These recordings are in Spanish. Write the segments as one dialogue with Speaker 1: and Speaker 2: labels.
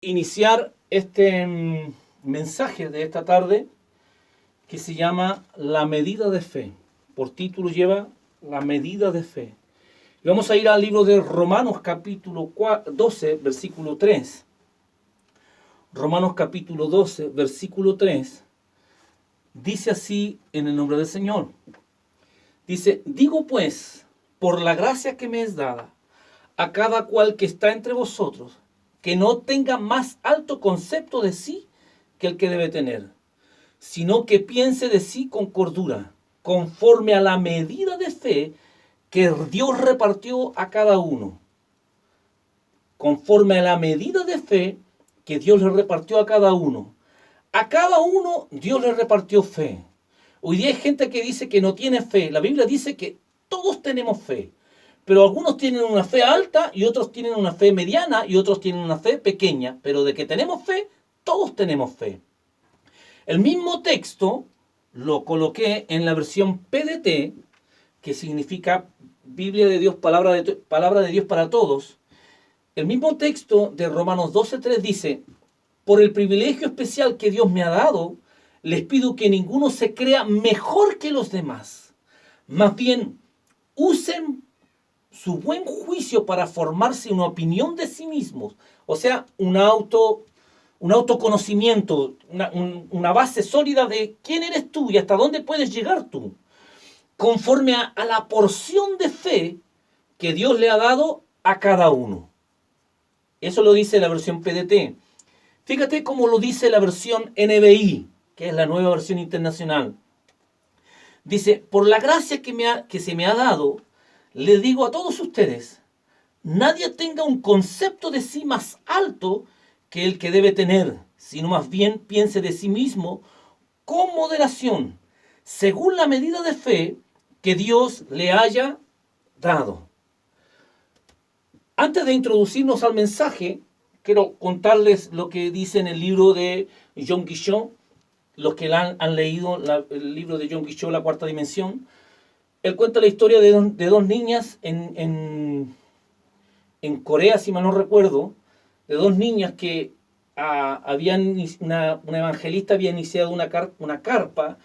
Speaker 1: iniciar este mensaje de esta tarde que se llama La medida de fe. Por título lleva La medida de fe. Y vamos a ir al libro de Romanos capítulo 12, versículo 3. Romanos capítulo 12, versículo 3. Dice así en el nombre del Señor. Dice, digo pues, por la gracia que me es dada, a cada cual que está entre vosotros, que no tenga más alto concepto de sí que el que debe tener, sino que piense de sí con cordura, conforme a la medida de fe que Dios repartió a cada uno. Conforme a la medida de fe que Dios le repartió a cada uno. A cada uno Dios le repartió fe. Hoy día hay gente que dice que no tiene fe. La Biblia dice que todos tenemos fe. Pero algunos tienen una fe alta y otros tienen una fe mediana y otros tienen una fe pequeña. Pero de que tenemos fe, todos tenemos fe. El mismo texto lo coloqué en la versión PDT, que significa Biblia de Dios, palabra de Dios para todos. El mismo texto de Romanos 12:3 dice, por el privilegio especial que Dios me ha dado, les pido que ninguno se crea mejor que los demás. Más bien, usen su buen juicio para formarse una opinión de sí mismos. O sea, un autoconocimiento, una base sólida de quién eres tú y hasta dónde puedes llegar tú. Conforme a la porción de fe que Dios le ha dado a cada uno. Eso lo dice la versión PDT. Fíjate cómo lo dice la versión NBI, que es la nueva versión internacional. Dice, por la gracia que se me ha dado, les digo a todos ustedes, nadie tenga un concepto de sí más alto que el que debe tener, sino más bien piense de sí mismo con moderación, según la medida de fe que Dios le haya dado. Antes de introducirnos al mensaje, quiero contarles lo que dice en el libro de John Guichot. Los que han leído el libro de John Guichot, La Cuarta Dimensión, él cuenta la historia de dos niñas en Corea, si mal no recuerdo, de dos niñas que una evangelista había iniciado una carpa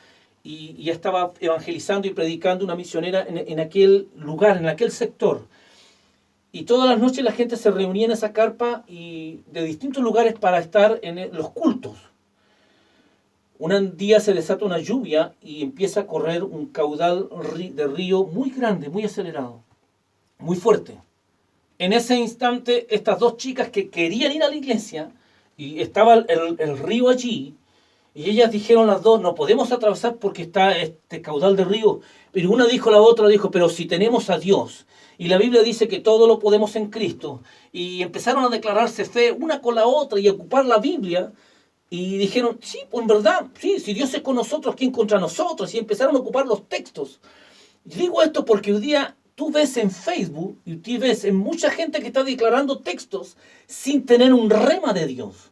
Speaker 1: y estaba evangelizando y predicando una misionera en aquel lugar, en aquel sector. Y todas las noches la gente se reunía en esa carpa y de distintos lugares para estar en los cultos. Un día se desata una lluvia y empieza a correr un caudal de río muy grande, muy acelerado, muy fuerte. En ese instante, estas dos chicas que querían ir a la iglesia, y estaba el río allí, y ellas dijeron las dos, no podemos atravesar porque está este caudal de río. Pero una dijo, la otra dijo, pero si tenemos a Dios. Y la Biblia dice que todo lo podemos en Cristo. Y empezaron a declararse fe una con la otra y a ocupar la Biblia. Y dijeron, sí, pues en verdad, sí, si Dios es con nosotros, ¿quién contra nosotros? Y empezaron a ocupar los textos. Y digo esto porque hoy día tú ves en Facebook y tú ves en mucha gente que está declarando textos sin tener un rema de Dios.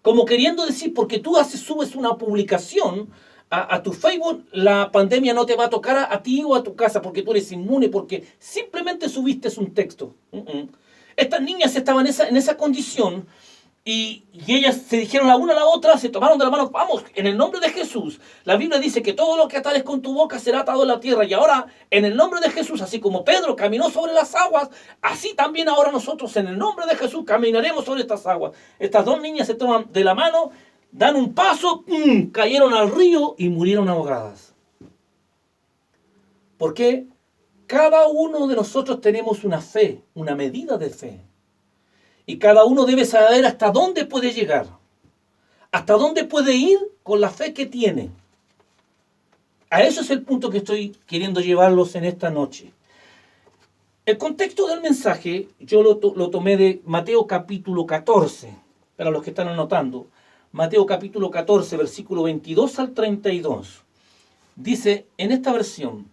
Speaker 1: Como queriendo decir, porque tú subes una publicación a tu Facebook, la pandemia no te va a tocar a ti o a tu casa porque tú eres inmune, porque simplemente subiste un texto. Estas niñas estaban en esa condición y ellas se dijeron la una a la otra, se tomaron de la mano, vamos, en el nombre de Jesús. La Biblia dice que todo lo que atares con tu boca será atado en la tierra. Y ahora, en el nombre de Jesús, así como Pedro caminó sobre las aguas, así también ahora nosotros, en el nombre de Jesús, caminaremos sobre estas aguas. Estas dos niñas se toman de la mano, dan un paso, cayeron al río y murieron ahogadas. ¿Por qué? Cada uno de nosotros tenemos una fe, una medida de fe. Y cada uno debe saber hasta dónde puede llegar, hasta dónde puede ir con la fe que tiene. A eso es el punto que estoy queriendo llevarlos en esta noche. El contexto del mensaje yo lo tomé de Mateo capítulo 14, para los que están anotando. Mateo capítulo 14, versículo 22 al 32. Dice en esta versión,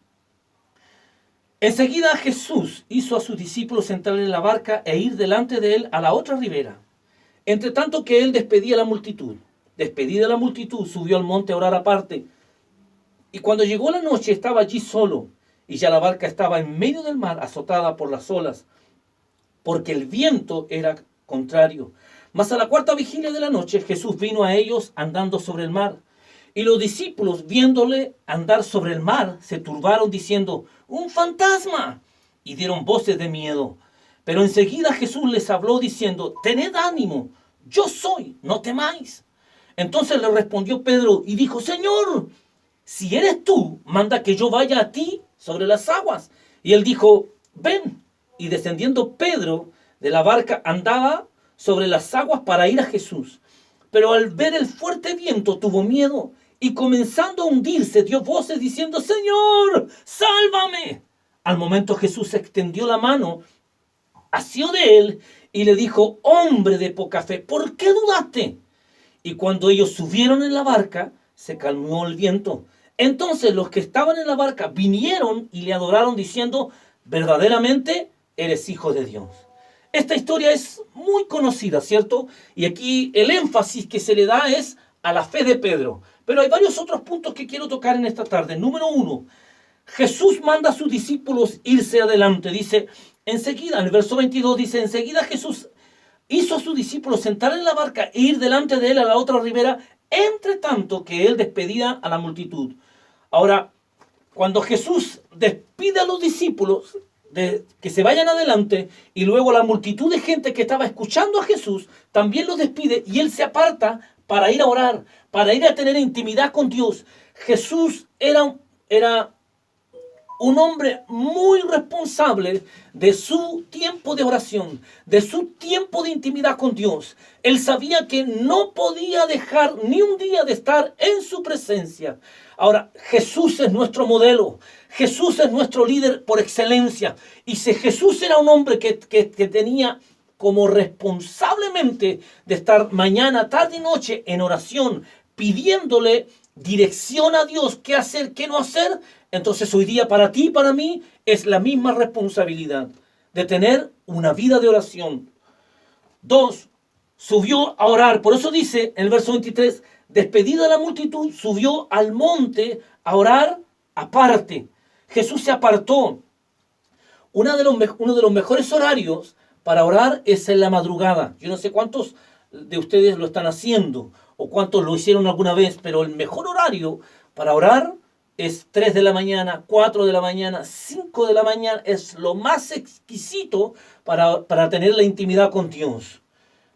Speaker 1: enseguida Jesús hizo a sus discípulos entrar en la barca e ir delante de él a la otra ribera, entre tanto que él despedía a la multitud. Despedida la multitud, subió al monte a orar aparte. Y cuando llegó la noche estaba allí solo, y ya la barca estaba en medio del mar, azotada por las olas, porque el viento era contrario. Mas a la cuarta vigilia de la noche Jesús vino a ellos andando sobre el mar. Y los discípulos, viéndole andar sobre el mar, se turbaron diciendo: ¡un fantasma! Y dieron voces de miedo. Pero enseguida Jesús les habló diciendo: tened ánimo, yo soy, no temáis. Entonces le respondió Pedro y dijo: Señor, si eres tú, manda que yo vaya a ti sobre las aguas. Y él dijo: ven. Y descendiendo Pedro de la barca, andaba sobre las aguas para ir a Jesús. Pero al ver el fuerte viento tuvo miedo, y comenzando a hundirse dio voces diciendo: Señor, sálvame. Al momento Jesús extendió la mano, asió de él y le dijo: hombre de poca fe, ¿por qué dudaste? Y cuando ellos subieron en la barca, se calmó el viento. Entonces los que estaban en la barca vinieron y le adoraron diciendo: verdaderamente eres hijo de Dios. Esta historia es muy conocida, ¿cierto? Y aquí el énfasis que se le da es a la fe de Pedro. Pero hay varios otros puntos que quiero tocar en esta tarde. Número 1, Jesús manda a sus discípulos irse adelante. Dice enseguida, en el verso 22 dice: enseguida Jesús hizo a sus discípulos sentar en la barca e ir delante de él a la otra ribera, entre tanto que él despedía a la multitud. Ahora, cuando Jesús despide a los discípulos de que se vayan adelante, y luego la multitud de gente que estaba escuchando a Jesús también los despide, y él se aparta para ir a orar, para ir a tener intimidad con Dios. Jesús era un hombre muy responsable de su tiempo de oración, de su tiempo de intimidad con Dios. Él sabía que no podía dejar ni un día de estar en su presencia. Ahora, Jesús es nuestro modelo. Jesús es nuestro líder por excelencia. Y si Jesús era un hombre que tenía como responsablemente de estar mañana, tarde y noche en oración, pidiéndole dirección a Dios, qué hacer, qué no hacer, entonces hoy día para ti y para mí es la misma responsabilidad de tener una vida de oración. 2, subió a orar. Por eso dice en el verso 23, despedida la multitud, subió al monte a orar aparte. Jesús se apartó. Uno de los mejores horarios para orar es en la madrugada. Yo no sé cuántos de ustedes lo están haciendo o cuántos lo hicieron alguna vez, pero el mejor horario para orar es 3 de la mañana, 4 de la mañana, 5 de la mañana. Es lo más exquisito para tener la intimidad con Dios.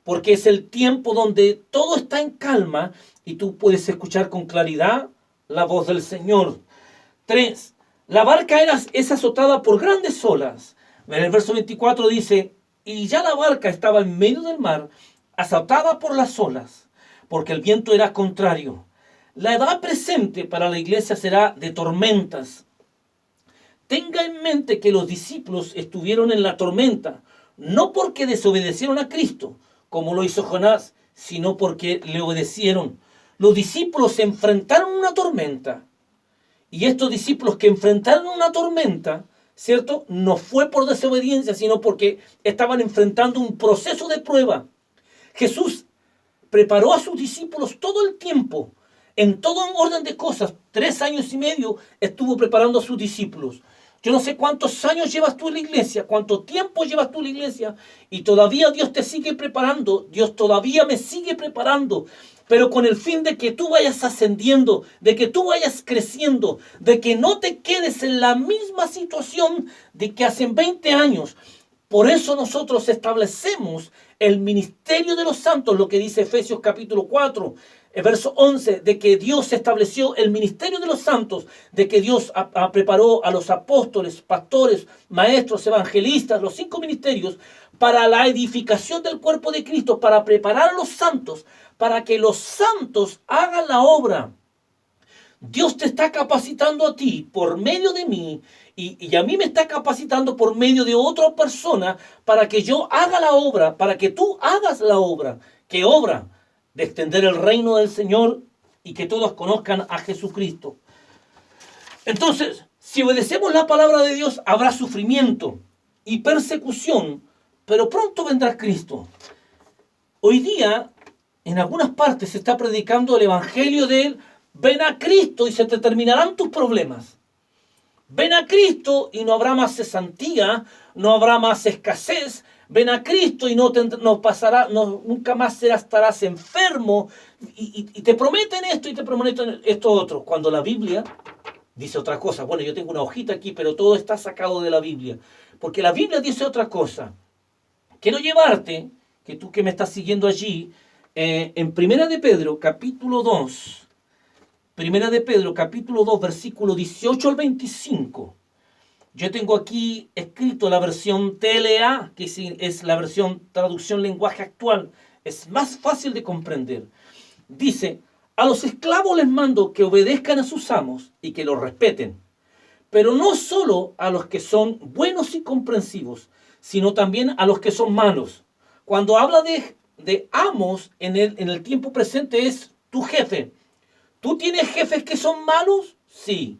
Speaker 1: Porque es el tiempo donde todo está en calma y tú puedes escuchar con claridad la voz del Señor. 3, la barca es azotada por grandes olas. En el verso 24 dice: y ya la barca estaba en medio del mar, azotada por las olas, porque el viento era contrario. La edad presente para la iglesia será de tormentas. Tenga en mente que los discípulos estuvieron en la tormenta, no porque desobedecieron a Cristo, como lo hizo Jonás, sino porque le obedecieron. Los discípulos se enfrentaron a una tormenta. Y estos discípulos que enfrentaron una tormenta, ¿cierto? No fue por desobediencia, sino porque estaban enfrentando un proceso de prueba. Jesús preparó a sus discípulos todo el tiempo, en todo orden de cosas. 3 años y medio estuvo preparando a sus discípulos. Yo no sé cuántos años llevas tú en la iglesia, cuánto tiempo llevas tú en la iglesia, y todavía Dios te sigue preparando, Dios todavía me sigue preparando, pero con el fin de que tú vayas ascendiendo, de que tú vayas creciendo, de que no te quedes en la misma situación de que hace 20 años. Por eso nosotros establecemos el ministerio de los santos, lo que dice Efesios capítulo 4, el verso 11, de que Dios estableció el ministerio de los santos, de que Dios preparó a los apóstoles, pastores, maestros, evangelistas, los 5 ministerios, para la edificación del cuerpo de Cristo, para preparar a los santos, para que los santos hagan la obra. Dios te está capacitando a ti por medio de mí, y a mí me está capacitando por medio de otra persona para que yo haga la obra, para que tú hagas la obra. ¿Qué obra? De extender el reino del Señor y que todos conozcan a Jesucristo. Entonces, si obedecemos la palabra de Dios, habrá sufrimiento y persecución, pero pronto vendrá Cristo. Hoy día, en algunas partes se está predicando el evangelio de él. Ven a Cristo y se te terminarán tus problemas. Ven a Cristo y no habrá más cesantía, no habrá más escasez, Ven a Cristo y no pasará, nunca más estarás enfermo. Y te prometen esto y te prometen esto otro. Cuando la Biblia dice otra cosa. Bueno, yo tengo una hojita aquí, pero todo está sacado de la Biblia. Porque la Biblia dice otra cosa. Quiero llevarte, que tú que me estás siguiendo allí, en Primera de Pedro, capítulo 2. Primera de Pedro, capítulo 2, versículo 18 al 25. Yo tengo aquí escrito la versión TLA, que es la versión traducción lenguaje actual. Es más fácil de comprender. Dice, a los esclavos les mando que obedezcan a sus amos y que los respeten. Pero no solo a los que son buenos y comprensivos, sino también a los que son malos. Cuando habla de amos en el tiempo presente es tu jefe. ¿Tú tienes jefes que son malos? Sí.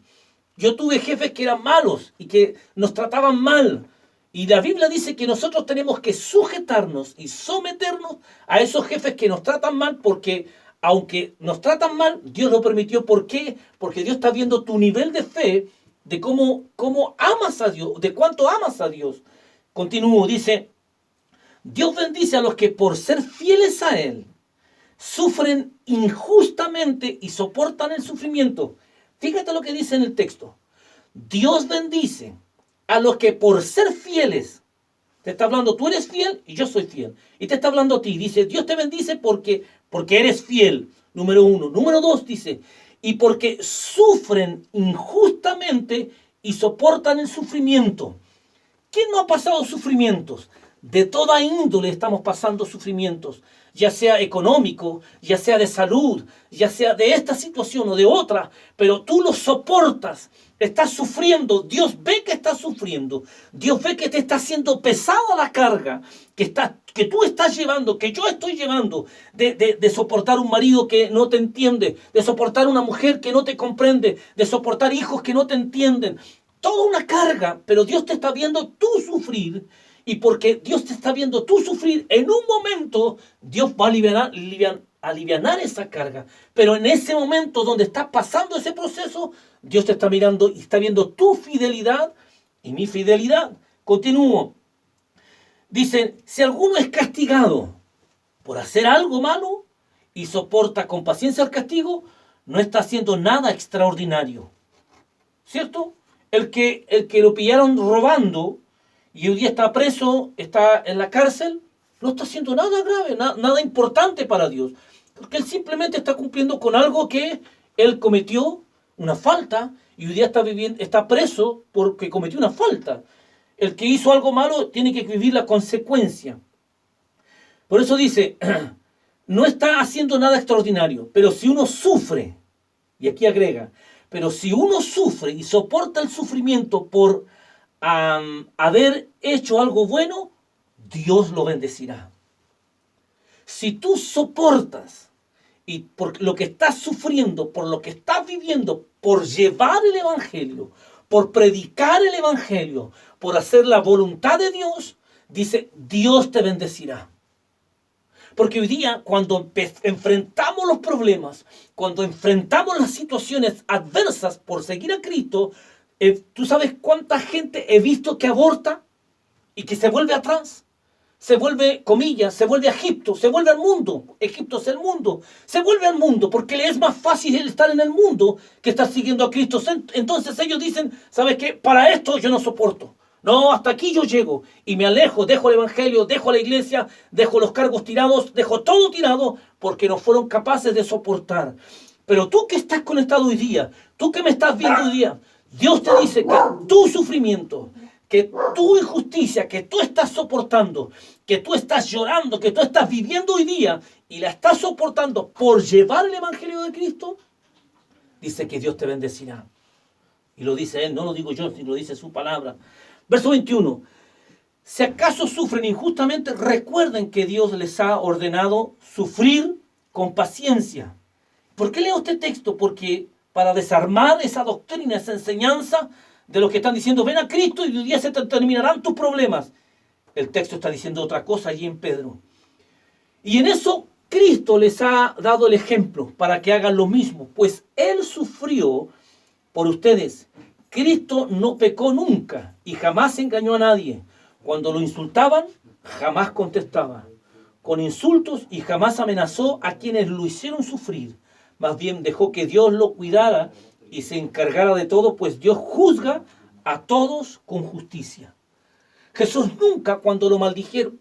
Speaker 1: Yo tuve jefes que eran malos y que nos trataban mal. Y la Biblia dice que nosotros tenemos que sujetarnos y someternos a esos jefes que nos tratan mal, porque aunque nos tratan mal, Dios lo permitió. ¿Por qué? Porque Dios está viendo tu nivel de fe, de cómo amas a Dios, de cuánto amas a Dios. Continúo, dice, Dios bendice a los que por ser fieles a Él sufren injustamente y soportan el sufrimiento. Fíjate lo que dice en el texto. Dios bendice a los que por ser fieles, te está hablando, tú eres fiel y yo soy fiel. Y te está hablando a ti. Dice, Dios te bendice porque eres fiel. Número 1. Número 2 dice, y porque sufren injustamente y soportan el sufrimiento. ¿Quién no ha pasado sufrimientos? De toda índole estamos pasando sufrimientos, ya sea económico, ya sea de salud, ya sea de esta situación o de otra, pero tú lo soportas, estás sufriendo, Dios ve que estás sufriendo, Dios ve que te está haciendo pesada la carga que tú estás llevando, que yo estoy llevando, de soportar un marido que no te entiende, de soportar una mujer que no te comprende, de soportar hijos que no te entienden. Toda una carga, pero Dios te está viendo tú sufrir. Y porque Dios te está viendo tú sufrir, en un momento Dios va a alivianar esa carga. Pero en ese momento donde estás pasando ese proceso, Dios te está mirando y está viendo tu fidelidad y mi fidelidad. Continúo. Dicen, si alguno es castigado por hacer algo malo y soporta con paciencia el castigo, no está haciendo nada extraordinario. ¿Cierto? El que lo pillaron robando y hoy día está preso, está en la cárcel, no está haciendo nada grave, nada importante para Dios. Porque él simplemente está cumpliendo con algo que él cometió, una falta, y hoy día está preso porque cometió una falta. El que hizo algo malo tiene que vivir la consecuencia. Por eso dice, no está haciendo nada extraordinario, pero si uno sufre, y aquí agrega, pero si uno sufre y soporta el sufrimiento por haber hecho algo bueno, Dios lo bendecirá. Si tú soportas y por lo que estás sufriendo, por lo que estás viviendo, por llevar el Evangelio, por predicar el Evangelio, por hacer la voluntad de Dios, dice, Dios te bendecirá. Porque hoy día, cuando enfrentamos los problemas, cuando enfrentamos las situaciones adversas por seguir a Cristo, ¿tú sabes cuánta gente he visto que aborta y que se vuelve atrás? Se vuelve, comillas, se vuelve a Egipto, se vuelve al mundo. Egipto es el mundo. Se vuelve al mundo porque le es más fácil estar en el mundo que estar siguiendo a Cristo. Entonces ellos dicen, ¿sabes qué? Para esto yo no soporto. No, hasta aquí yo llego y me alejo, dejo el Evangelio, dejo la iglesia, dejo los cargos tirados, dejo todo tirado porque no fueron capaces de soportar. Pero tú que estás conectado hoy día, tú que me estás viendo hoy día, Dios te dice que tu sufrimiento, que tu injusticia, que tú estás soportando, que tú estás llorando, que tú estás viviendo hoy día y la estás soportando por llevar el Evangelio de Cristo, dice que Dios te bendecirá. Y lo dice Él, no lo digo yo, sino lo dice su palabra. Verso 21. Si acaso sufren injustamente, recuerden que Dios les ha ordenado sufrir con paciencia. ¿Por qué leo este texto? Porque para desarmar esa doctrina, esa enseñanza de los que están diciendo, ven a Cristo y hoy día se te terminarán tus problemas. El texto está diciendo otra cosa allí en Pedro. Y en eso Cristo les ha dado el ejemplo para que hagan lo mismo, pues Él sufrió por ustedes. Cristo no pecó nunca y jamás engañó a nadie. Cuando lo insultaban, jamás contestaba con insultos y jamás amenazó a quienes lo hicieron sufrir. Más bien dejó que Dios lo cuidara y se encargara de todo, pues Dios juzga a todos con justicia. Jesús nunca, cuando lo maldijeron,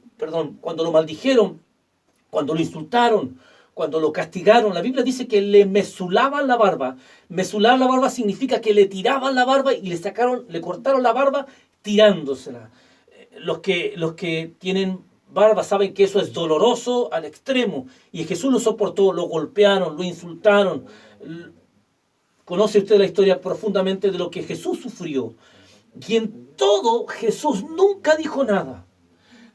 Speaker 1: cuando lo insultaron, cuando lo castigaron, la Biblia dice que le mesulaban la barba. Mesular la barba significa que le tiraban la barba y le cortaron la barba tirándosela. Los que tienen barba saben que eso es doloroso al extremo. Y Jesús lo soportó, lo golpearon, lo insultaron. Conoce usted la historia profundamente de lo que Jesús sufrió. Y en todo Jesús nunca dijo nada.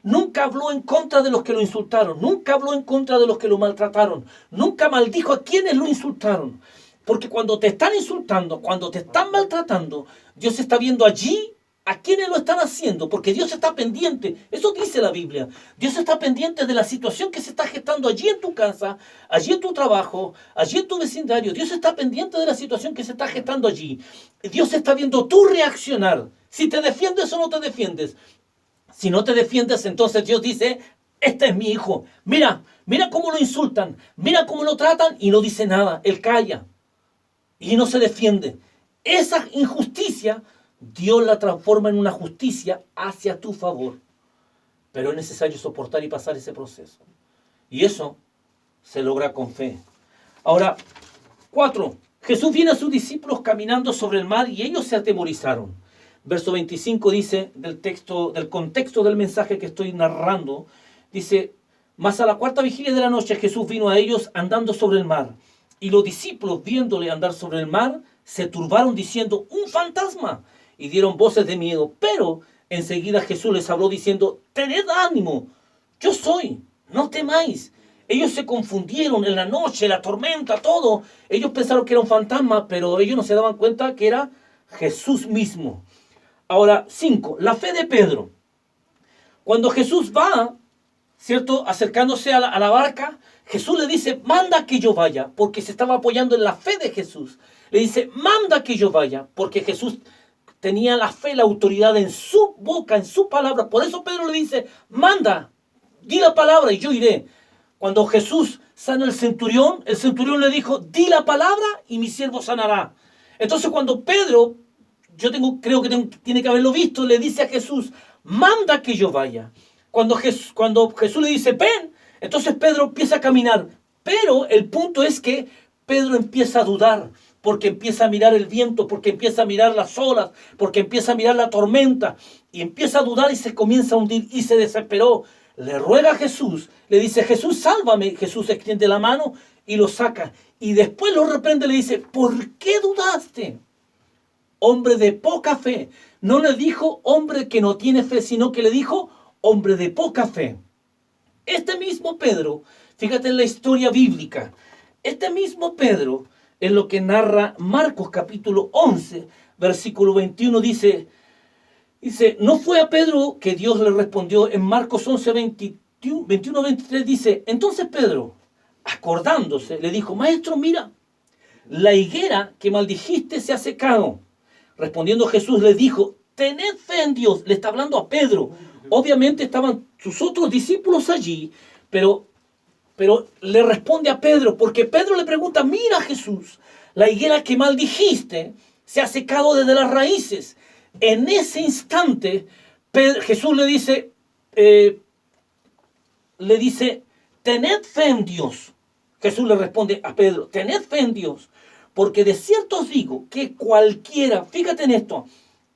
Speaker 1: Nunca habló en contra de los que lo insultaron. Nunca habló en contra de los que lo maltrataron. Nunca maldijo a quienes lo insultaron. Porque cuando te están insultando, cuando te están maltratando, Dios está viendo allí a quienes lo están haciendo. Porque Dios está pendiente. Eso dice la Biblia. Dios está pendiente de la situación que se está gestando allí en tu casa, allí en tu trabajo, allí en tu vecindario. Dios está pendiente de la situación que se está gestando allí. Dios está viendo tu reaccionar. Si te defiendes o no te defiendes. Si no te defiendes, entonces Dios dice, este es mi hijo. Mira cómo lo insultan, mira cómo lo tratan y no dice nada. Él calla y no se defiende. Esa injusticia, Dios la transforma en una justicia hacia tu favor. Pero es necesario soportar y pasar ese proceso. Y eso se logra con fe. Ahora, 4. Jesús viene a sus discípulos caminando sobre el mar y ellos se atemorizaron. Verso 25 dice, del contexto del mensaje que estoy narrando, dice, mas a la cuarta vigilia de la noche Jesús vino a ellos andando sobre el mar. Y los discípulos, viéndole andar sobre el mar, se turbaron diciendo, ¡un fantasma! Y dieron voces de miedo. Pero enseguida Jesús les habló diciendo, tened ánimo, yo soy, no temáis. Ellos se confundieron en la noche, la tormenta, todo. Ellos pensaron que era un fantasma, pero ellos no se daban cuenta que era Jesús mismo. Ahora, 5. La fe de Pedro. Cuando Jesús va, ¿cierto?, acercándose a la barca, Jesús le dice, manda que yo vaya, porque se estaba apoyando en la fe de Jesús. Le dice, manda que yo vaya, porque Jesús tenía la fe, la autoridad en su boca, en su palabra. Por eso Pedro le dice, manda, di la palabra y yo iré. Cuando Jesús sana el centurión le dijo, di la palabra y mi siervo sanará. Entonces cuando Pedro, creo que tiene que haberlo visto, le dice a Jesús, manda que yo vaya. Cuando Jesús le dice, ven, entonces Pedro empieza a caminar. Pero el punto es que Pedro empieza a dudar, porque empieza a mirar el viento, porque empieza a mirar las olas, porque empieza a mirar la tormenta, y empieza a dudar y se comienza a hundir, y se desesperó. Le ruega a Jesús, le dice, Jesús, sálvame. Jesús extiende la mano y lo saca. Y después lo reprende y le dice, ¿por qué dudaste? Hombre de poca fe. No le dijo hombre que no tiene fe, sino que le dijo hombre de poca fe. Este mismo Pedro, fíjate en la historia bíblica, este mismo Pedro, en lo que narra Marcos capítulo 11, versículo 21, dice, no fue a Pedro que Dios le respondió. En Marcos 11, 21, 23 dice, entonces Pedro, acordándose, le dijo, maestro, mira, la higuera que maldijiste se ha secado. Respondiendo Jesús le dijo, tened fe en Dios. Le está hablando a Pedro. Obviamente estaban sus otros discípulos allí, pero le responde a Pedro, porque Pedro le pregunta, mira Jesús, la higuera que maldijiste se ha secado desde las raíces. En ese instante, Jesús le dice, tened fe en Dios. Jesús le responde a Pedro, tened fe en Dios, porque de cierto os digo que cualquiera, fíjate en esto,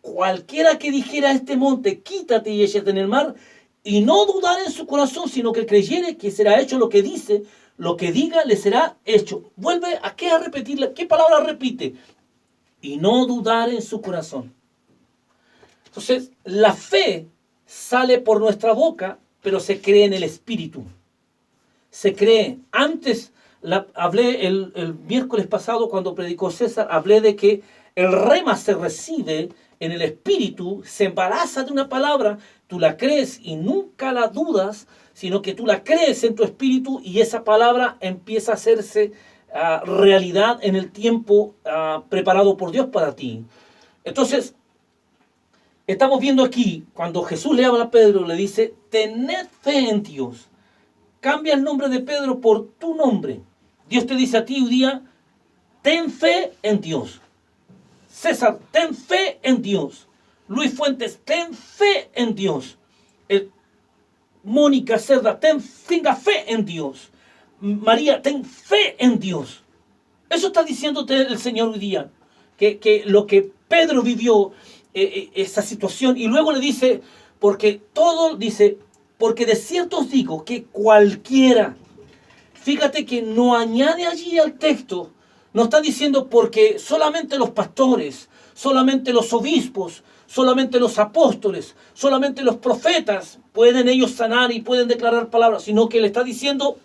Speaker 1: cualquiera que dijera a este monte, quítate y échate en el mar, y no dudar en su corazón, sino que creyere que será hecho lo que dice, lo que diga le será hecho. Vuelve a repetirle, ¿qué palabra repite? Y no dudar en su corazón. Entonces, la fe sale por nuestra boca, pero se cree en el Espíritu. Se cree. Antes, hablé el miércoles pasado cuando predicó César, hablé de que el rema se recibe en el Espíritu, se embaraza de una palabra, tú la crees y nunca la dudas, sino que tú la crees en tu espíritu y esa palabra empieza a hacerse realidad en el tiempo preparado por Dios para ti. Entonces, Estamos viendo aquí, cuando Jesús le habla a Pedro, le dice, tened fe en Dios. Cambia el nombre de Pedro por tu nombre. Dios te dice a ti hoy día, ten fe en Dios. César, ten fe en Dios. Luis Fuentes, ten fe en Dios. Mónica Cerda, tenga fe en Dios. María, ten fe en Dios. Eso está diciéndote el Señor hoy día. Que lo que Pedro vivió, esa situación, y luego le dice, porque de cierto os digo que cualquiera, fíjate que no añade allí al texto, no está diciendo porque solamente los pastores, solamente los obispos, solamente los apóstoles, solamente los profetas pueden ellos sanar y pueden declarar palabras, sino que le está diciendo,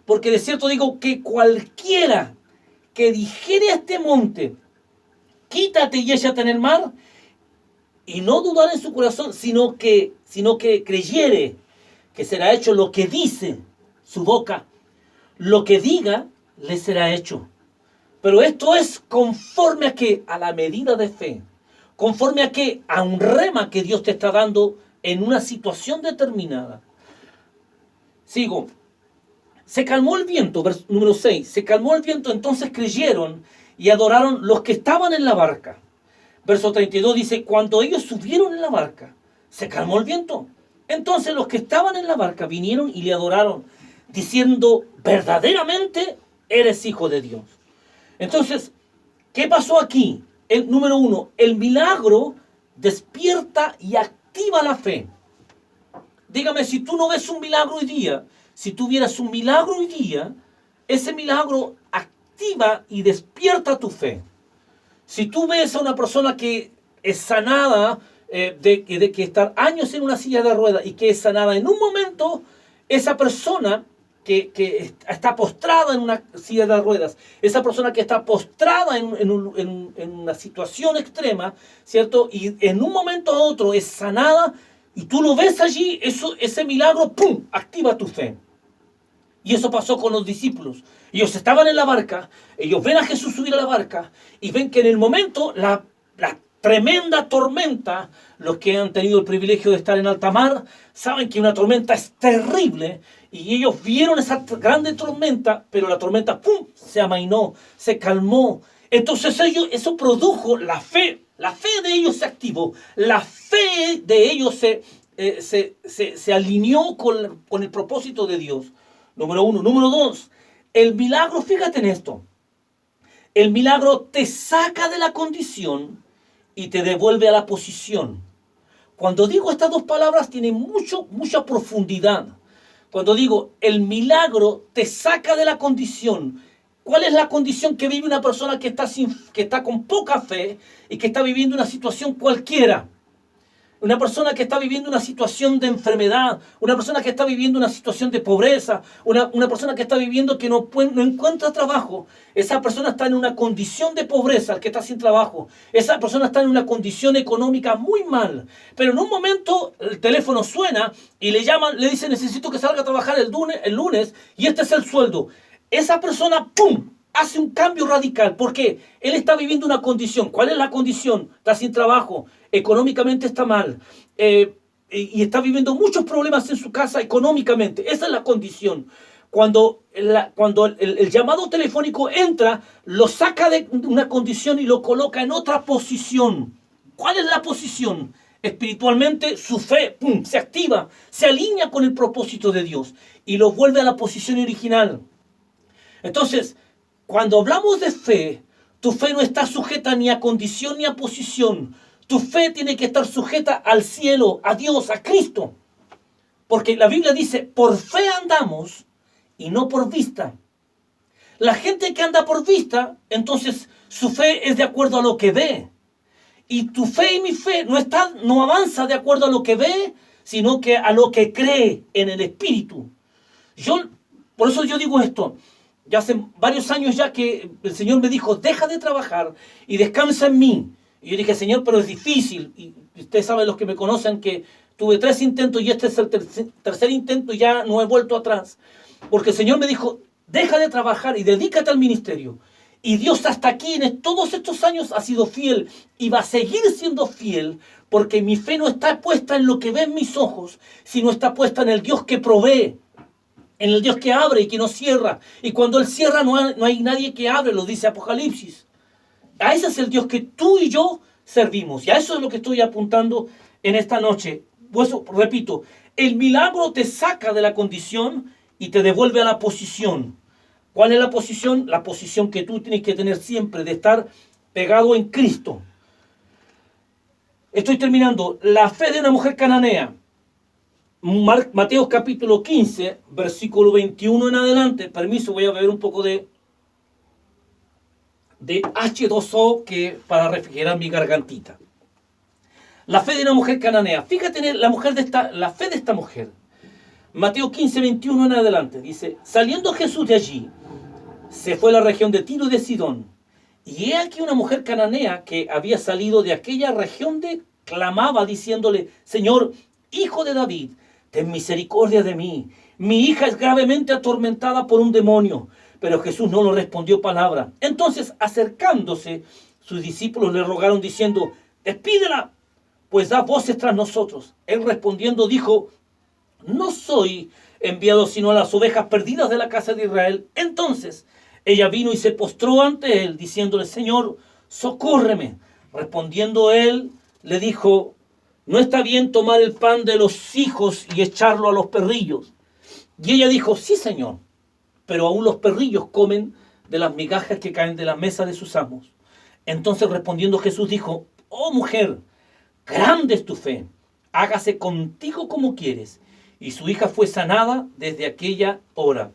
Speaker 1: porque de cierto digo que cualquiera que dijere a este monte, quítate y échate en el mar, y no dudar en su corazón, sino que creyere que será hecho lo que dice su boca, lo que diga le será hecho. Pero esto es conforme a que a la medida de fe, conforme a que a un rema que Dios te está dando en una situación determinada. Sigo. Se calmó el viento, verso número 6. Se calmó el viento, entonces creyeron y adoraron los que estaban en la barca. Verso 32 dice, cuando ellos subieron en la barca, se calmó el viento. Entonces los que estaban en la barca vinieron y le adoraron, diciendo, verdaderamente eres hijo de Dios. Entonces, ¿qué pasó aquí? Número 1, el milagro despierta y activa la fe. Dígame, si tú no ves un milagro hoy día, si tú vieras un milagro hoy día, ese milagro activa y despierta tu fe. Si tú ves a una persona que es sanada de que estar años en una silla de ruedas y que es sanada en un momento, esa persona que está postrada en una silla de ruedas, esa persona que está postrada en una situación extrema, ¿cierto? Y en un momento a otro es sanada y tú lo ves allí, ese milagro, ¡pum!, activa tu fe. Y eso pasó con los discípulos. Ellos estaban en la barca, ellos ven a Jesús subir a la barca y ven que en el momento la tremenda tormenta, los que han tenido el privilegio de estar en alta mar, saben que una tormenta es terrible y ellos vieron esa grande tormenta, pero la tormenta, ¡pum!, se amainó, se calmó. Entonces eso produjo la fe de ellos se activó, la fe de ellos se alineó con el propósito de Dios. Número 1. Número 2, el milagro, fíjate en esto, el milagro te saca de la condición y te devuelve a la posición. Cuando digo estas dos palabras tienen mucha profundidad. Cuando digo el milagro te saca de la condición, ¿cuál es la condición que vive una persona que está con poca fe y que está viviendo una situación cualquiera? Una persona que está viviendo una situación de enfermedad, una persona que está viviendo una situación de pobreza, una persona que está viviendo que no encuentra trabajo. Esa persona está en una condición de pobreza, el que está sin trabajo. Esa persona está en una condición económica muy mal. Pero en un momento el teléfono suena y le llaman, le dicen, necesito que salga a trabajar el lunes y este es el sueldo. Esa persona, ¡pum!, hace un cambio radical. ¿Por qué? Él está viviendo una condición. ¿Cuál es la condición? Está sin trabajo, económicamente está mal, y está viviendo muchos problemas en su casa económicamente. Esa es la condición. Cuando el llamado telefónico entra, lo saca de una condición y lo coloca en otra posición. ¿Cuál es la posición? Espiritualmente su fe, ¡pum!, se activa, se alinea con el propósito de Dios y lo vuelve a la posición original. Entonces, cuando hablamos de fe, tu fe no está sujeta ni a condición ni a posición. Tu fe tiene que estar sujeta al cielo, a Dios, a Cristo. Porque la Biblia dice, por fe andamos y no por vista. La gente que anda por vista, entonces su fe es de acuerdo a lo que ve. Y tu fe y mi fe no avanza de acuerdo a lo que ve, sino que a lo que cree en el Espíritu. Por eso yo digo esto. Ya hace varios años ya que el Señor me dijo, deja de trabajar y descansa en mí. Y yo dije, Señor, pero es difícil. Y ustedes saben, los que me conocen, que tuve 3 intentos y este es el tercer intento y ya no he vuelto atrás. Porque el Señor me dijo, deja de trabajar y dedícate al ministerio. Y Dios hasta aquí, en todos estos años, ha sido fiel y va a seguir siendo fiel, porque mi fe no está puesta en lo que ven mis ojos, sino está puesta en el Dios que provee, en el Dios que abre y que no cierra. Y cuando Él cierra no hay nadie que abre, lo dice Apocalipsis. A ese es el Dios que tú y yo servimos. Y a eso es lo que estoy apuntando en esta noche. Pues repito, el milagro te saca de la condición y te devuelve a la posición. ¿Cuál es la posición? La posición que tú tienes que tener siempre, de estar pegado en Cristo. Estoy terminando. La fe de una mujer cananea. Mateo capítulo 15, versículo 21 en adelante. Permiso, voy a beber un poco de H2O para refrigerar mi gargantita. La fe de una mujer cananea. Fíjate en la fe de esta mujer. Mateo 15, 21 en adelante. Dice, saliendo Jesús de allí, se fue a la región de Tiro y de Sidón. Y he aquí una mujer cananea que había salido de aquella región clamaba diciéndole, Señor, Hijo de David, ten misericordia de mí. Mi hija es gravemente atormentada por un demonio. Pero Jesús no le respondió palabra. Entonces, acercándose, sus discípulos le rogaron diciendo, despídela, pues da voces tras nosotros. Él respondiendo dijo, no soy enviado sino a las ovejas perdidas de la casa de Israel. Entonces ella vino y se postró ante él, diciéndole, Señor, socórreme. Respondiendo él, le dijo, no está bien tomar el pan de los hijos y echarlo a los perrillos. Y ella dijo, sí, Señor, pero aún los perrillos comen de las migajas que caen de la mesa de sus amos. Entonces respondiendo Jesús dijo, oh mujer, grande es tu fe, hágase contigo como quieres. Y su hija fue sanada desde aquella hora.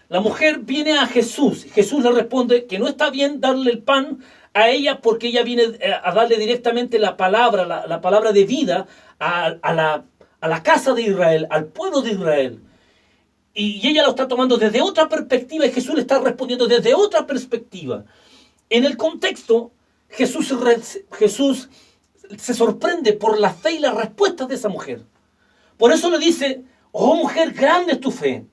Speaker 1: La mujer viene a Jesús. Jesús le responde que no está bien darle el pan a ella porque ella viene a darle directamente la palabra, la palabra de vida a la casa de Israel, al pueblo de Israel. Y ella lo está tomando desde otra perspectiva y Jesús le está respondiendo desde otra perspectiva. En el contexto, Jesús se sorprende por la fe y la respuesta de esa mujer. Por eso le dice, oh mujer, grande es tu fe.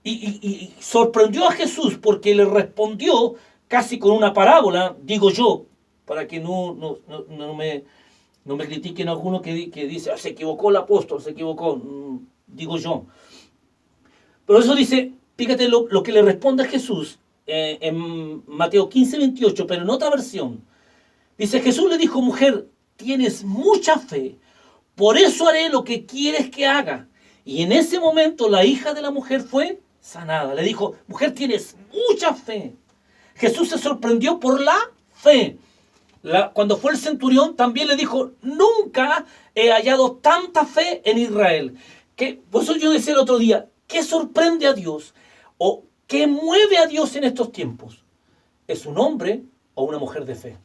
Speaker 1: Y sorprendió a Jesús porque le respondió casi con una parábola, digo yo, para que no me critiquen alguno que dice, se equivocó el apóstol, se equivocó, digo yo. Pero eso dice, fíjate lo que le responde a Jesús en Mateo 15, 28, pero en otra versión. Dice, Jesús le dijo, mujer, tienes mucha fe, por eso haré lo que quieres que haga. Y en ese momento la hija de la mujer fue sanada. Le dijo, mujer, tienes mucha fe. Jesús se sorprendió por la fe. Cuando fue el centurión también le dijo, nunca he hallado tanta fe en Israel. Por eso yo decía el otro día, ¿qué sorprende a Dios? ¿O qué mueve a Dios en estos tiempos? ¿Es un hombre o una mujer de fe?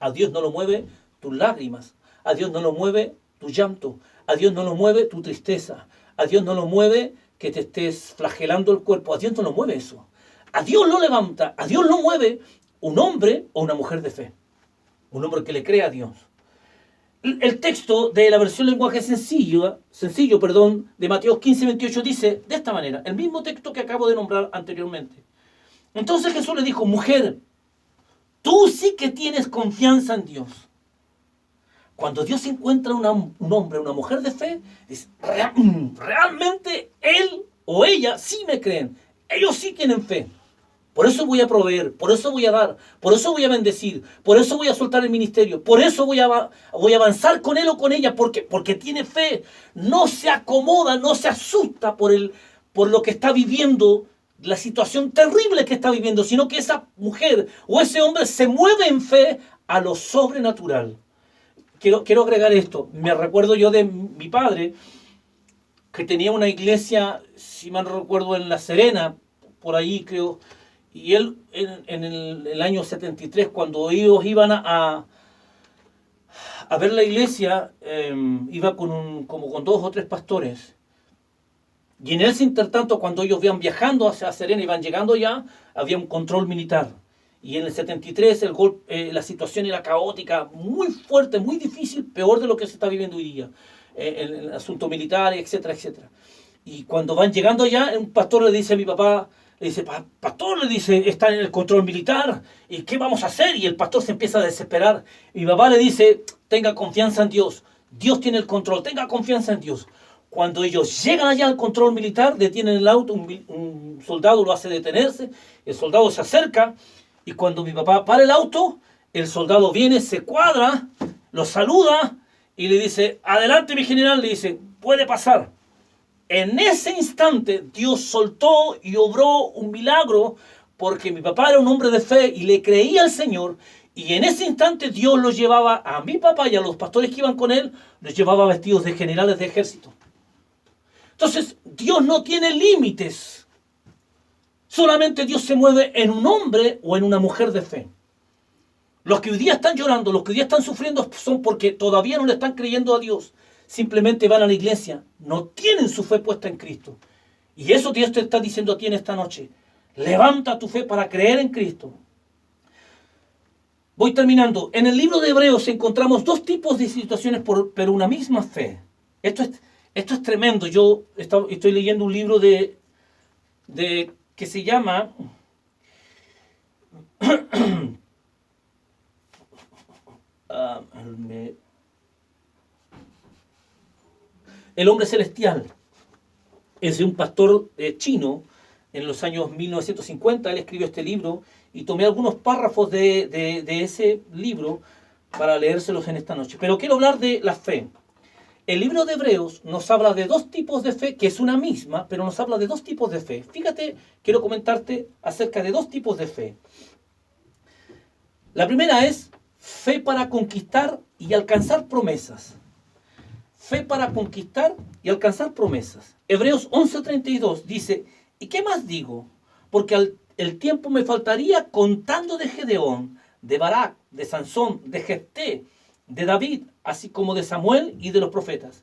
Speaker 1: A Dios no lo mueve tus lágrimas. A Dios no lo mueve tu llanto. A Dios no lo mueve tu tristeza. A Dios no lo mueve que te estés flagelando el cuerpo. A Dios no lo mueve eso. A Dios lo levanta. A Dios lo mueve un hombre o una mujer de fe. Un hombre que le cree a Dios. El texto de la versión lenguaje sencillo, de Mateo 15, 28 dice de esta manera, el mismo texto que acabo de nombrar anteriormente. Entonces Jesús le dijo, mujer, tú sí que tienes confianza en Dios. Cuando Dios encuentra un hombre, una mujer de fe, dice, realmente él o ella sí me creen. Ellos sí tienen fe. Por eso voy a proveer, por eso voy a dar, por eso voy a bendecir, por eso voy a soltar el ministerio, por eso voy a avanzar con él o con ella, porque tiene fe. No se acomoda, no se asusta por lo que está viviendo, la situación terrible que está viviendo, sino que esa mujer o ese hombre se mueve en fe a lo sobrenatural. Quiero agregar esto. Me recuerdo yo de mi padre, que tenía una iglesia, si mal no recuerdo, en La Serena, por ahí creo, y él en el año 73, cuando ellos iban a ver la iglesia, iba como con 2 o 3 pastores. Y en ese intertanto, cuando ellos iban viajando hacia Serena, iban llegando ya, había un control militar. Y en el 73 la situación era caótica, muy fuerte, muy difícil, peor de lo que se está viviendo hoy día. El asunto militar, etcétera, etcétera. Y cuando van llegando allá, un pastor le dice a mi papá, Le dice, pastor, le dice, está en el control militar, ¿y qué vamos a hacer? Y el pastor se empieza a desesperar. Y mi papá le dice, tenga confianza en Dios. Dios tiene el control, tenga confianza en Dios. Cuando ellos llegan allá al control militar, detienen el auto, un soldado lo hace detenerse, el soldado se acerca, y cuando mi papá para el auto, el soldado viene, se cuadra, lo saluda, y le dice, adelante mi general, le dice, puede pasar. En ese instante Dios soltó y obró un milagro porque mi papá era un hombre de fe y le creía al Señor. Y en ese instante Dios los llevaba a mi papá y a los pastores que iban con él, los llevaba vestidos de generales de ejército. Entonces Dios no tiene límites. Solamente Dios se mueve en un hombre o en una mujer de fe. Los que hoy día están llorando, los que hoy día están sufriendo son porque todavía no le están creyendo a Dios. Simplemente van a la iglesia, no tienen su fe puesta en Cristo. Y eso Dios te está diciendo a ti en esta noche. Levanta tu fe para creer en Cristo. Voy terminando. En el libro de Hebreos encontramos dos tipos de situaciones, pero una misma fe. Esto es tremendo. Yo estoy leyendo un libro que se llama El hombre celestial. Es de un pastor chino en los años 1950. Él escribió este libro y tomé algunos párrafos de ese libro para leérselos en esta noche. Pero quiero hablar de la fe. El libro de Hebreos nos habla de dos tipos de fe, que es una misma, pero nos habla de dos tipos de fe. Fíjate, quiero comentarte acerca de dos tipos de fe. La primera es fe para conquistar y alcanzar promesas. Fe para conquistar y alcanzar promesas. Hebreos 11:32 dice, ¿y qué más digo? Porque el tiempo me faltaría contando de Gedeón, de Barak, de Sansón, de Jefté, de David, así como de Samuel y de los profetas,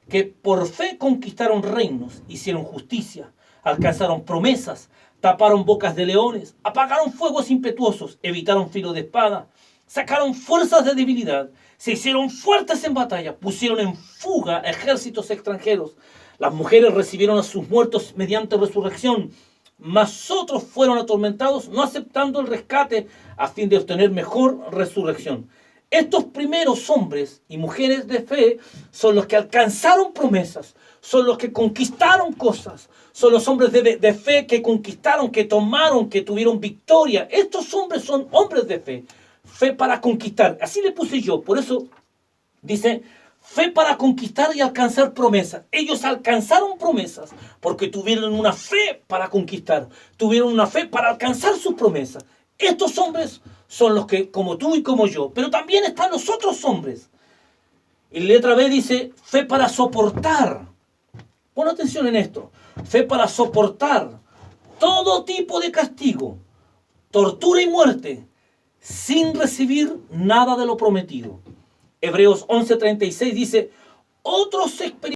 Speaker 1: que por fe conquistaron reinos, hicieron justicia, alcanzaron promesas, taparon bocas de leones, apagaron fuegos impetuosos, evitaron filo de espada, sacaron fuerzas de debilidad, se hicieron fuertes en batalla, pusieron en fuga ejércitos extranjeros. Las mujeres recibieron a sus muertos mediante resurrección, mas otros fueron atormentados, no aceptando el rescate a fin de obtener mejor resurrección. Estos primeros hombres y mujeres de fe son los que alcanzaron promesas, son los que conquistaron cosas, son los hombres de fe que conquistaron, que tomaron, que tuvieron victoria. Estos hombres son hombres de fe. Fe para conquistar. Así le puse yo. Por eso dice, fe para conquistar y alcanzar promesas. Ellos alcanzaron promesas porque tuvieron una fe para conquistar. Tuvieron una fe para alcanzar sus promesas. Estos hombres son los que, como tú y como yo, pero también están los otros hombres. Y la letra B dice, fe para soportar. Pon atención en esto. Fe para soportar todo tipo de castigo, tortura y muerte, sin recibir nada de lo prometido. Hebreos 11:36 dice, otros experimentaron